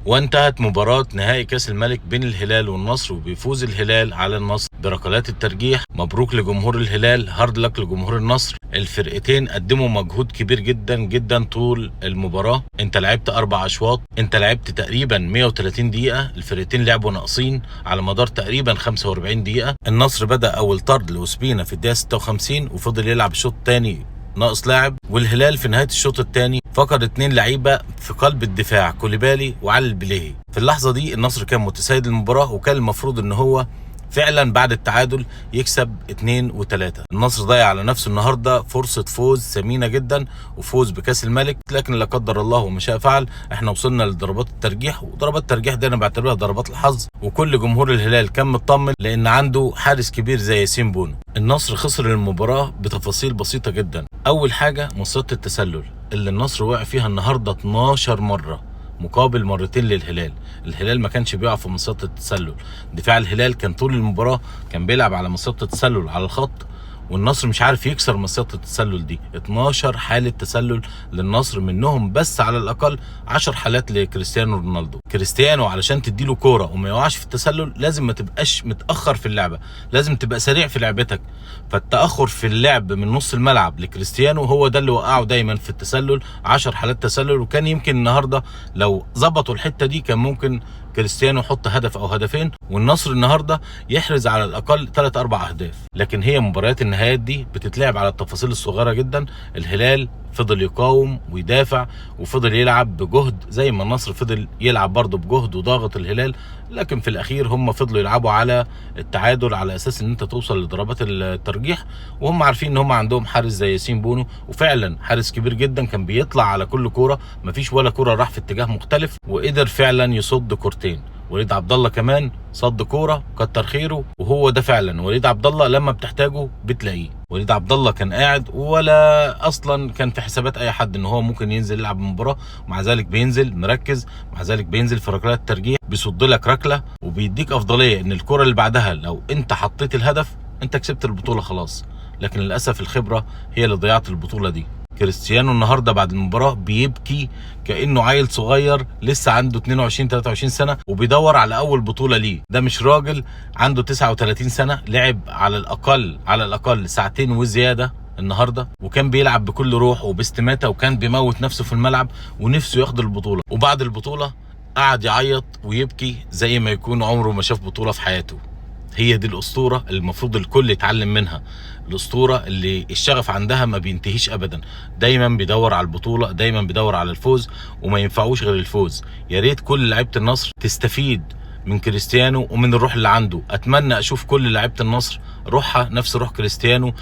وانتهت مباراة نهائي كاس الملك بين الهلال والنصر، وبيفوز الهلال على النصر بركلات الترجيح. مبروك لجمهور الهلال، هارد لك لجمهور النصر. الفرقتين قدموا مجهود كبير جدا جدا طول المباراة. انت لعبت 4 اشواط، انت لعبت تقريبا 130 دقيقة، الفرقتين لعبوا ناقصين على مدار تقريبا 45 دقيقة. النصر بدأ اول طرد لأوسبينا في الدقيقة 56 وفضل يلعب الشوط الثاني ناقص لاعب، والهلال في نهايه الشوط الثاني فقد 2 لعيبه في قلب الدفاع، كوليبالي وعلي البليهي. في اللحظه دي النصر كان متسيد المباراه، وكان المفروض ان هو فعلا بعد التعادل يكسب 2 و3. النصر ضيع على نفسه النهارده فرصه فوز ثمينه جدا وفوز بكاس الملك، لكن لا قدر الله وما شاء فعل احنا وصلنا لضربات الترجيح، وضربات الترجيح دي انا بعتبرها ضربات الحظ، وكل جمهور الهلال كان مطمن لان عنده حارس كبير زي ياسين بونو. النصر خسر المباراه بتفاصيل بسيطه جدا. اول حاجه مصيدة التسلل اللي النصر وقع فيها النهارده 12 مره مقابل مرتين للهلال. الهلال ما كانش بيقع في مصيدة التسلل، دفاع الهلال كان طول المباراه كان بيلعب على مصيدة التسلل على الخط، والنصر مش عارف يكسر مصيدة التسلل دي. 12 حالة تسلل للنصر، منهم بس على الأقل 10 حالات لكريستيانو رونالدو. كريستيانو علشان تديله كورة وما يقعش في التسلل لازم ما تبقاش متأخر في اللعبة، لازم تبقى سريع في لعبتك. فالتأخر في اللعب من نص الملعب لكريستيانو هو ده اللي وقعه دايما في التسلل. 10 حالات تسلل، وكان يمكن النهارده لو ظبطوا الحتة دي كان ممكن كريستيانو يحط هدف او هدفين، والنصر النهارده يحرز على الاقل 3-4 اهداف. لكن هي مباريات النهايات دي بتتلعب على التفاصيل الصغيره جدا. الهلال فضل يقاوم ويدافع وفضل يلعب بجهد زي ما النصر فضل يلعب برضه بجهد وضاغط الهلال، لكن في الاخير هم فضلوا يلعبوا على التعادل على اساس ان انت توصل لضربات الترجيح، وهم عارفين ان هم عندهم حارس زي ياسين بونو، وفعلا حارس كبير جدا كان بيطلع على كل كوره، مفيش ولا كوره راح في اتجاه مختلف، وقدر فعلا يصد كورتين. وليد عبد الله كمان صد كوره كتر خيره، وهو ده فعلا وليد عبد الله لما بتحتاجه بتلاقيه. وليد عبد الله كان قاعد ولا اصلا كان في حسابات اي حد ان هو ممكن ينزل يلعب المباراه، ومع ذلك بينزل مركز، مع ذلك بينزل في ركلات الترجيح بيصد لك ركله وبيديك افضليه ان الكره اللي بعدها لو انت حطيت الهدف انت كسبت البطوله خلاص. لكن للاسف الخبره هي اللي ضيعت البطوله دي. كريستيانو النهارده بعد المباراه بيبكي كانه عيل صغير لسه عنده 22 23 سنه وبيدور على اول بطوله ليه. ده مش راجل عنده 39 سنه، لعب على الاقل ساعتين وزياده النهارده، وكان بيلعب بكل روح وباستماته، وكان بيموت نفسه في الملعب ونفسه ياخد البطوله. وبعد البطوله قعد يعيط ويبكي زي ما يكون عمره ما شاف بطوله في حياته. هي دي الاسطوره اللي المفروض الكل يتعلم منها، الاسطوره اللي الشغف عندها ما بينتهيش ابدا، دايما بيدور على البطوله، دايما بيدور على الفوز، وما ينفعوش غير الفوز. يا ريت كل لعيبه النصر تستفيد من كريستيانو ومن الروح اللي عنده. اتمنى اشوف كل لعيبه النصر روحها نفس روح كريستيانو،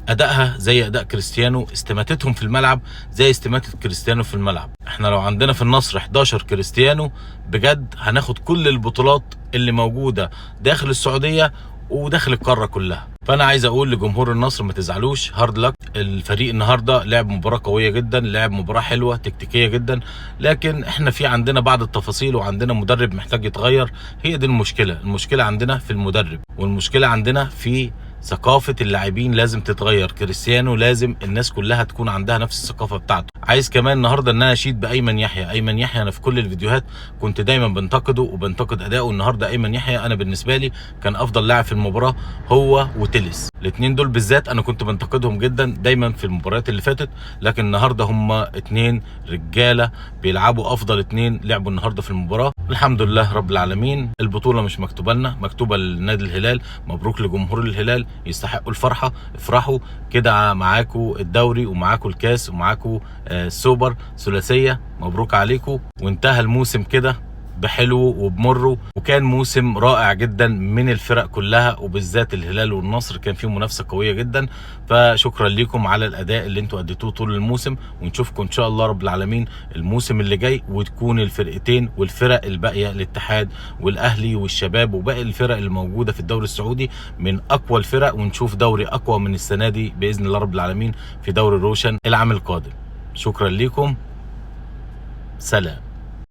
ادائها زي اداء كريستيانو، استماتتهم في الملعب زي استماتة كريستيانو في الملعب. احنا لو عندنا في النصر 11 كريستيانو بجد هناخد كل البطولات اللي موجودة داخل السعودية وداخل القارة كلها. فانا عايز اقول لجمهور النصر ما تزعلوش، هارد لك. الفريق النهارده لعب مباراة قوية جدا، لعب مباراة حلوة تكتيكية جدا، لكن احنا في عندنا بعض التفاصيل وعندنا مدرب محتاج يتغير. هي دي المشكلة عندنا في المدرب، والمشكلة عندنا في ثقافة اللاعبين لازم تتغير. كريستيانو لازم الناس كلها تكون عندها نفس الثقافة بتاعته. عايز كمان النهارده ان انا اشيد بايمن يحيى. ايمن يحيى انا في كل الفيديوهات كنت دايما بنتقده وبنتقد اداؤه. النهارده ايمن يحيى انا بالنسبة لي كان افضل لاعب في المباراة، هو وتيلس. الاثنين دول بالذات انا كنت بنتقدهم جدا دايما في المباريات اللي فاتت، لكن النهارده هما اتنين رجالة بيلعبوا افضل اتنين لعبوا النهارده في المباراة. الحمد لله رب العالمين. البطولة مش مكتوبة لنا، مكتوبة لنادي الهلال. مبروك لجمهور الهلال، يستحقوا الفرحة، افرحوا كده. معاكوا الدوري ومعاكوا الكاس ومعاكوا السوبر ثلاثية، مبروك عليكم. وانتهى الموسم كده بحلو وبمره، وكان موسم رائع جدا من الفرق كلها، وبالذات الهلال والنصر كان فيه منافسه قويه جدا. فشكرا لكم على الاداء اللي انتوا اديتوه طول الموسم، ونشوفكم ان شاء الله رب العالمين الموسم اللي جاي، وتكون الفرقتين والفرق الباقيه الاتحاد والاهلي والشباب وباقي الفرق الموجوده في الدوري السعودي من اقوى الفرق، ونشوف دوري اقوى من السنه دي باذن الله رب العالمين في دوري روشن العام القادم. شكرا لكم، سلام.